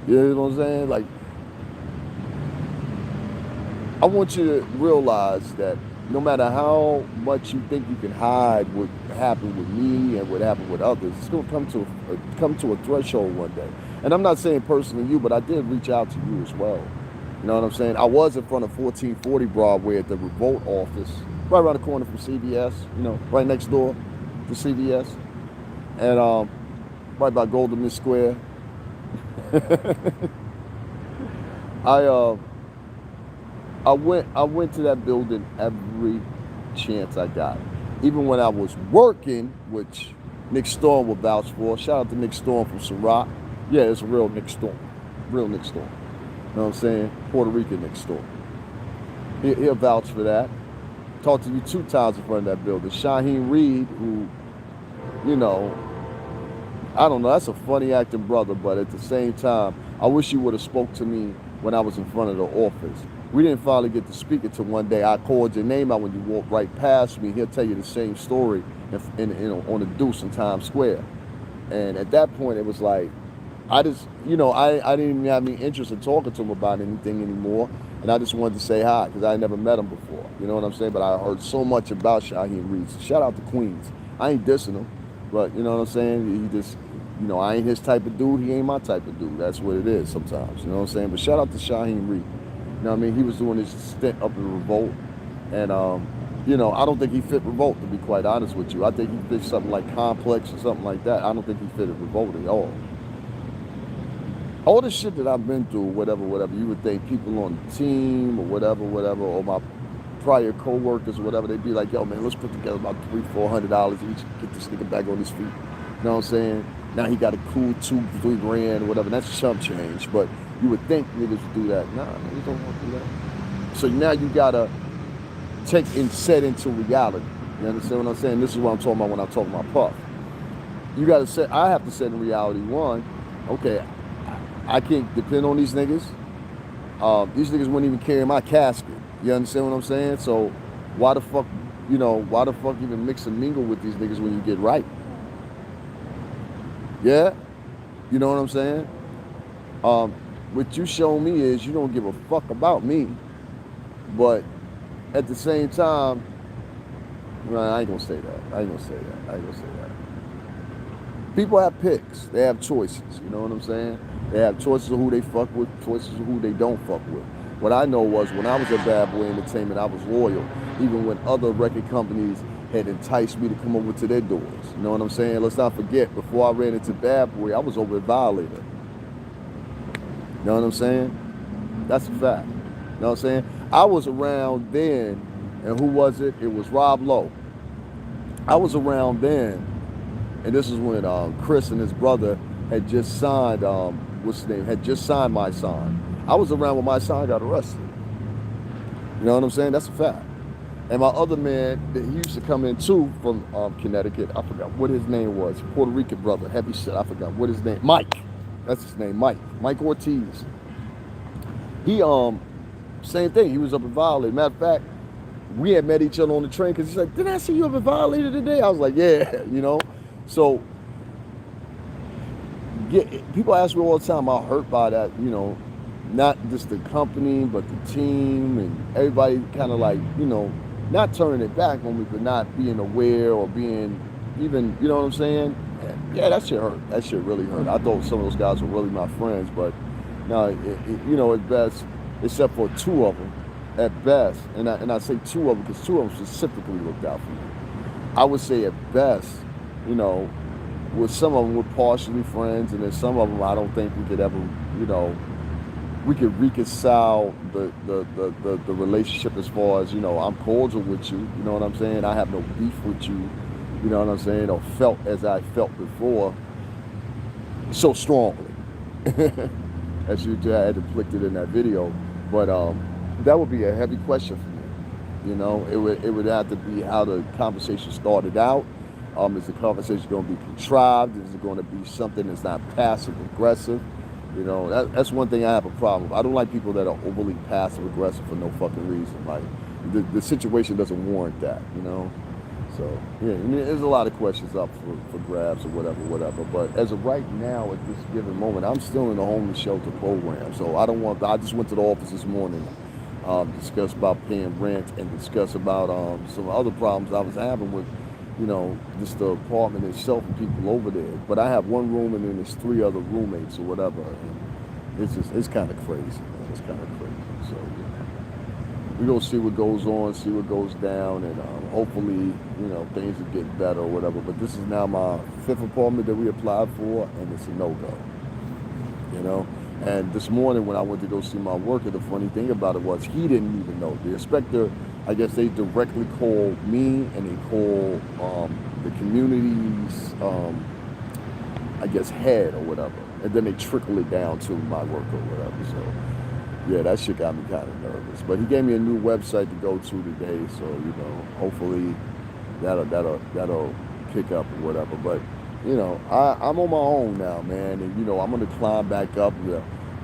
You know what I'm saying? Like, I want you to realize that no matter how much you think you can hide what happened with me and what happened with others, it's going to come to a threshold one day. And I'm not saying personally you, but I did reach out to you as well. You know what I'm saying? I was in front of 1440 Broadway at the Revolt office, right around the corner from CVS, you know, right next door to CVS. And right by Golden Mist Square. I went to that building every chance I got. Even when I was working, which Nick Storm will vouch for. Shout out to Nick Storm from Ciroc. Yeah, it's a real Nick Storm. Real Nick Storm. You know what I'm saying? Puerto Rican Nick Storm. He'll vouch for that. Talked to you 2 times in front of that building. Shaheem Reed, who, you know, I don't know, that's a funny acting brother, but at the same time, I wish you would have spoke to me when I was in front of the office. We didn't finally get to speak until one day I called your name out when you walked right past me. He'll tell you the same story on the Deuce in Times Square. And at that point, it was like, I just, I didn't even have any interest in talking to him about anything anymore. And I just wanted to say hi because I never met him before. You know what I'm saying? But I heard so much about Shaheem Reed. So shout out to Queens. I ain't dissing him, but you know what I'm saying? He just, I ain't his type of dude. He ain't my type of dude. That's what it is sometimes. You know what I'm saying? But shout out to Shaheem Reed. You know what I mean? He was doing his stint up in Revolt. And, I don't think he fit Revolt, to be quite honest with you. I think he fit something like Complex or something like that. I don't think he fit Revolt at all. All the shit that I've been through, whatever, you would think people on the team or whatever, or my prior co-workers or whatever, they'd be like, yo, man, let's put together about $300-400 each, get this nigga back on his feet. You know what I'm saying? Now he got a cool $2-3 grand or whatever. That's chump change. But you would think niggas would do that. Nah, niggas don't want to do that. So now you got to take and set into reality. You understand what I'm saying? This is what I'm talking about when I'm talking about Puff. You got to set, I have to set in reality, one, okay, I can't depend on these niggas. These niggas wouldn't even carry my casket. You understand what I'm saying? So why the fuck even mix and mingle with these niggas when you get right? Yeah? You know what I'm saying? What you show me is you don't give a fuck about me. But at the same time, I ain't gonna say that. People have picks. They have choices. You know what I'm saying? They have choices of who they fuck with, choices of who they don't fuck with. What I know was when I was at Bad Boy Entertainment, I was loyal, even when other record companies had enticed me to come over to their doors. You know what I'm saying? Let's not forget, before I ran into Bad Boy, I was over at Violator. You know what I'm saying? That's a fact. You know what I'm saying? I was around then, and who was it? It was Rob Lowe. I was around then, and this is when Chris and his brother had just signed, had just signed My Sign. I was around when My Sign got arrested. You know what I'm saying? That's a fact. And my other man, he used to come in too from Connecticut. I forgot what his name was. Puerto Rican brother, heavy shit. I forgot what his name. Mike. That's his name, Mike. Mike Ortiz. He, same thing. He was up in Violator. Matter of fact, we had met each other on the train because he's like, didn't I see you up in Violator today? I was like, yeah, So, people ask me all the time, I'm hurt by that, not just the company, but the team and everybody kind of like, not turning it back on me, but not being aware or being even, you know what I'm saying? Yeah, that shit hurt. That shit really hurt. I thought some of those guys were really my friends, but no, at best, except for two of them, at best, and I say two of them because two of them specifically looked out for me. I would say at best, with some of them we're partially friends, and then some of them I don't think we could ever, we could reconcile the relationship as far as, I'm cordial with you, you know what I'm saying? I have no beef with you, you know what I'm saying? Or felt as I felt before so strongly as you had depicted in that video. But that would be a heavy question for me. It would have to be how the conversation started out. Is the conversation going to be contrived? Is it going to be something that's not passive aggressive? That's one thing I have a problem with. I don't like people that are overly passive aggressive for no fucking reason. Like the situation doesn't warrant that. So yeah, there's a lot of questions up for grabs or whatever. But as of right now, at this given moment, I'm still in the homeless shelter program. So I just went to the office this morning, discuss about paying rent and discuss about some other problems I was having with, just the apartment itself and people over there. But I have one room and then there's 3 other roommates or whatever. And it's kind of crazy, man. It's kind of crazy. So we're going to see what goes on, see what goes down, and hopefully, things will get better or whatever. But this is now my 5th apartment that we applied for, and it's a no-go, And this morning when I went to go see my worker, the funny thing about it was he didn't even know. The inspector, I guess they directly called me and they called the community's, head or whatever. And then they trickled it down to my worker or whatever. So, yeah, that shit got me kind of nervous. But he gave me a new website to go to today. So, hopefully that'll pick up or whatever. But, I'm on my own now, man. And, I'm going to climb back up.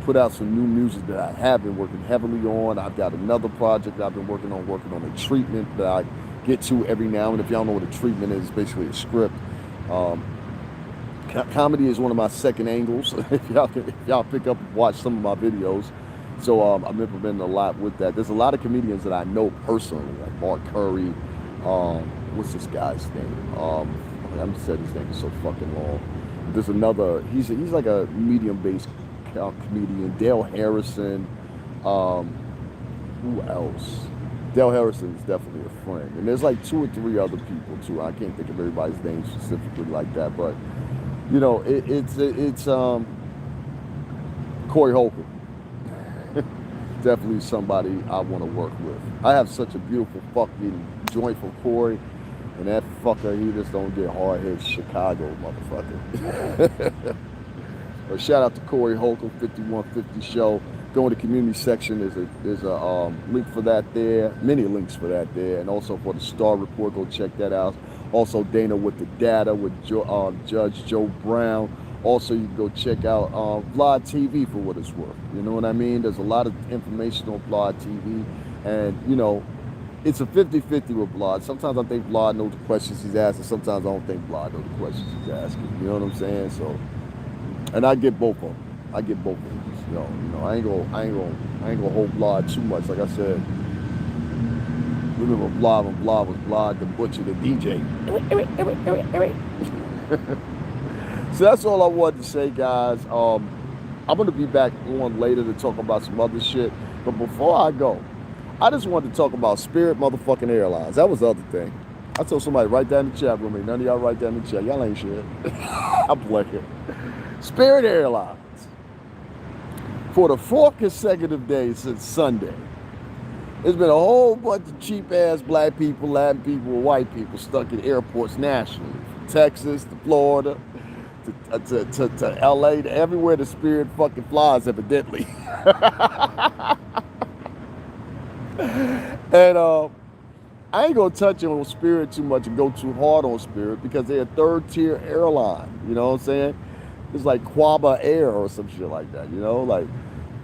Put out some new music that I have been working heavily on. I've got another project I've been working on a treatment that I get to every now and then. If y'all know what a treatment is, it's basically a script. Comedy is one of my second angles. If y'all pick up and watch some of my videos, so I'm implementing a lot with that. There's a lot of comedians that I know personally, like Mark Curry. What's this guy's name? I'm just saying his name is so fucking long. There's another. He's like a medium-based comedian. Dale Harrison. Who else? Dale Harrison is definitely a friend, and there's like 2 or 3 other people too. I can't think of everybody's name specifically like that, but you know, it's Corey Holcomb. Definitely somebody I want to work with. I have such a beautiful fucking joint for Corey, and that fucker, he just don't get hard-headed Chicago motherfucker. But shout out to Corey Holcomb, 5150 Show. Go in the community section. There's a link for that there. Many links for that there, and also for the Star Report. Go check that out. Also Dana with the Data with Judge Joe Brown. Also, you can go check out Vlad TV for what it's worth. You know what I mean? There's a lot of information on Vlad TV, and you know, it's a 50-50 with Vlad. Sometimes I think Vlad knows the questions he's asking. Sometimes I don't think Vlad knows the questions he's asking. You know what I'm saying? So, and I get both of them. I get both of them. You know, I ain't gonna hold Vlad too much. Like I said, remember Vlad when Vlad was Vlad the Butcher, the DJ. So that's all I wanted to say, guys. I'm gonna be back on later to talk about some other shit. But before I go, I just wanted to talk about Spirit motherfucking Airlines. That was the other thing. I told somebody write that in the chat with me. None of y'all write that in the chat. Y'all ain't shit. I'm playing. Spirit Airlines. For the 4th consecutive day since Sunday, there's been a whole bunch of cheap-ass black people, Latin people, white people stuck in airports nationally. From Texas to Florida to LA, to everywhere the Spirit fucking flies, evidently. And I ain't gonna touch on Spirit too much and go too hard on Spirit because they're a 3rd-tier airline. You know what I'm saying? It's like Quaba Air or some shit like that. You know, like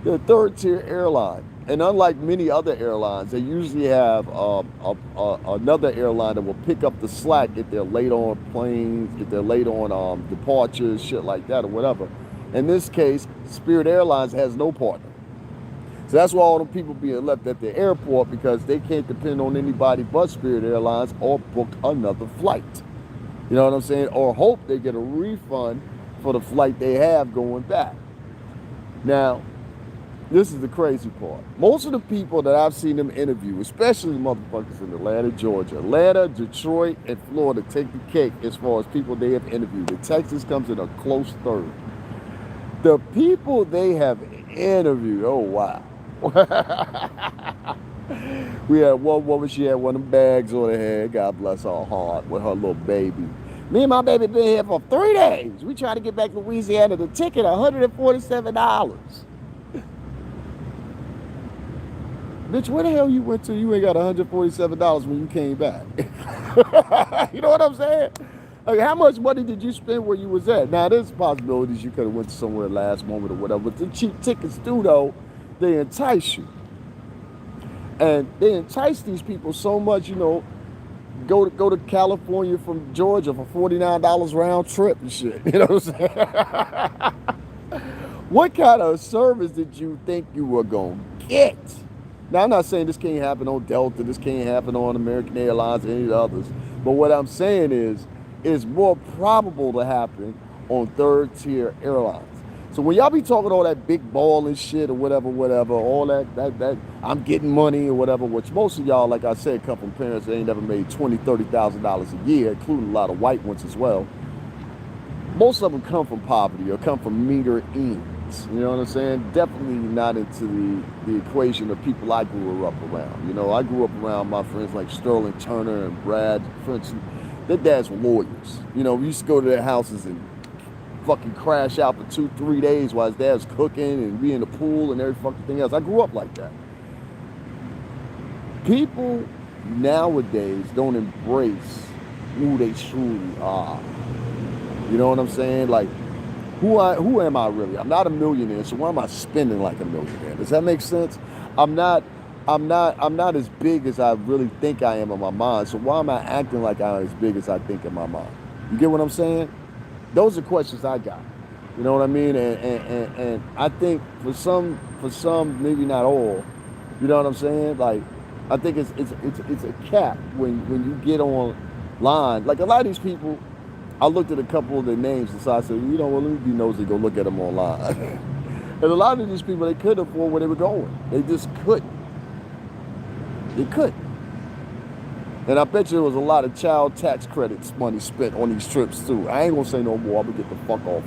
they're a 3rd-tier airline. And unlike many other airlines, they usually have another airline that will pick up the slack if they're late on planes, if they're late on departures, shit like that or whatever. In this case, Spirit Airlines has no partner. So that's why all the people being left at the airport because they can't depend on anybody but Spirit Airlines or book another flight. You know what I'm saying? Or hope they get a refund for the flight they have going back. Now, this is the crazy part. Most of the people that I've seen them interview, especially the motherfuckers in Atlanta, Georgia, Atlanta, Detroit, and Florida take the cake as far as people they have interviewed. And Texas comes in a close 3rd. The people they have interviewed, oh wow. We had one woman, she had one of them bags on her head, God bless her heart, with her little baby. Me and my baby been here for 3 days. We try to get back to Louisiana. The ticket, $147. Bitch, where the hell you went to? You ain't got $147 when you came back. You know what I'm saying? Like, how much money did you spend where you was at? Now, there's possibilities you could have went to somewhere last moment or whatever. But the cheap tickets do, though, they entice you. And they entice these people so much, you know, go to California from Georgia for $49 round trip and shit. You know what I'm saying? What kind of service did you think you were going to get? Now, I'm not saying this can't happen on Delta, this can't happen on American Airlines, or any of the others. But what I'm saying is, it's more probable to happen on 3rd-tier airlines. So when y'all be talking all that big ball and shit or whatever, all that I'm getting money or whatever, which most of y'all, like I said, come from parents that ain't never made $20,000, $30,000 a year, including a lot of white ones as well. Most of them come from poverty or come from meager ends. You know what I'm saying? Definitely not into the equation of people I grew up around. You know, I grew up around my friends like Sterling Turner and Brad French. Their dads were lawyers. You know, we used to go to their houses and fucking crash out for 2-3 days while his dad's cooking and be in the pool and every fucking thing else. I grew up like that. People nowadays don't embrace who they truly are. You know what I'm saying? Like, who am I really? I'm not a millionaire, so why am I spending like a millionaire? Does that make sense? I'm not as big as I really think I am in my mind, so why am I acting like I'm as big as I think in my mind? You get what I'm saying? Those are questions I got. You know what I mean? And I think for some, maybe not all. You know what I'm saying? Like, I think it's a cap when you get online. Like a lot of these people, I looked at a couple of their names and so I said, you know what, let me be nosy, go look at them online. And a lot of these people, they couldn't afford where they were going. They just couldn't. They couldn't. And I bet you there was a lot of child tax credits money spent on these trips too. I ain't gonna say no more. I'm gonna get the fuck off.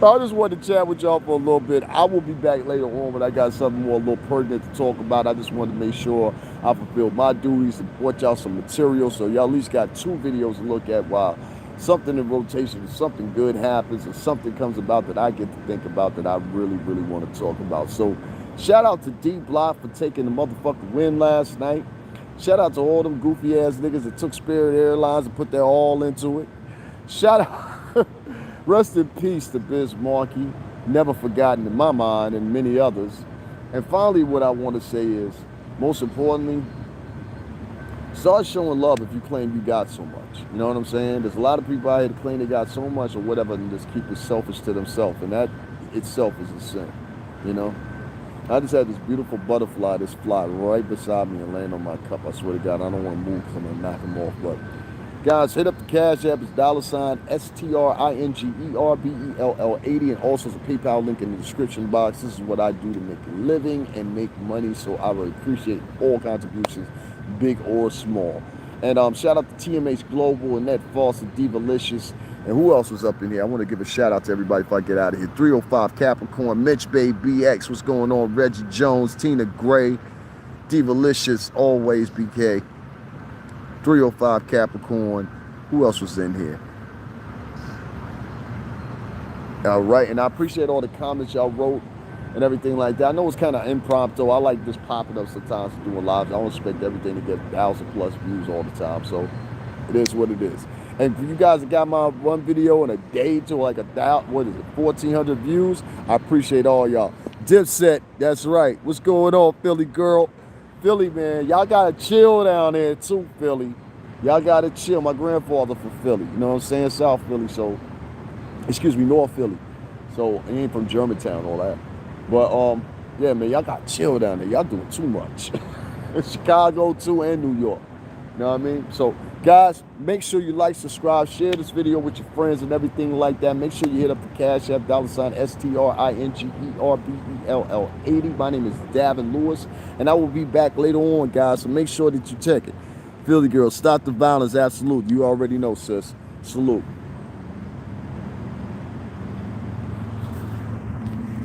I just wanted to chat with y'all for a little bit. I will be back later on when I got something more a little pertinent to talk about. I just wanted to make sure I fulfilled my duties and brought y'all some material so y'all at least got 2 videos to look at while something in rotation, something good happens, or something comes about that I get to think about that I really, really want to talk about. So shout out to D Block for taking the motherfucking win last night. Shout out to all them goofy ass niggas that took Spirit Airlines and put their all into it. Shout out, rest in peace to Biz Markie, never forgotten in my mind and many others. And finally, what I want to say is, most importantly, start showing love if you claim you got so much. You know what I'm saying? There's a lot of people out here that claim they got so much or whatever and just keep it selfish to themselves. And that itself is a sin, you know? I just had this beautiful butterfly that's fly right beside me and land on my cup. I swear to God, I don't want to move because I'm going to knock him off. But guys, hit up the Cash App. It's $STRINGERBELL80. And also there's a PayPal link in the description box. This is what I do to make a living and make money. So I really appreciate all contributions, big or small. And shout out to TMH Global, Annette Foster, Divalicious. And who else was up in here? I want to give a shout out to everybody if I get out of here. 305 Capricorn, Mitch Bay BX, what's going on? Reggie Jones, Tina Gray, Divalicious, always BK. 305 Capricorn. Who else was in here? All right, and I appreciate all the comments y'all wrote and everything like that. I know it's kind of impromptu. I like just popping up sometimes to do a live. I don't expect everything to get 1,000+ views all the time, so it is what it is. And for you guys that got my one video in a day to like 1,400 views, I appreciate all y'all. DIPSET, that's right. What's going on, Philly girl? Philly, man, y'all gotta chill down there too, Philly. Y'all gotta chill. My grandfather from Philly, you know what I'm saying? South Philly, so, excuse me, North Philly. So, he ain't from Germantown, all that. But, yeah, man, y'all gotta chill down there. Y'all doing too much. Chicago, too, and New York. You know what I mean? So, guys, make sure you like, subscribe, share this video with your friends and everything like that. Make sure you hit up the Cash App, $STRINGERBELL80. My name is Davin Lewis, and I will be back later on, guys, so make sure that you check it. Philly girl, stop the violence, absolute. You already know, sis. Salute.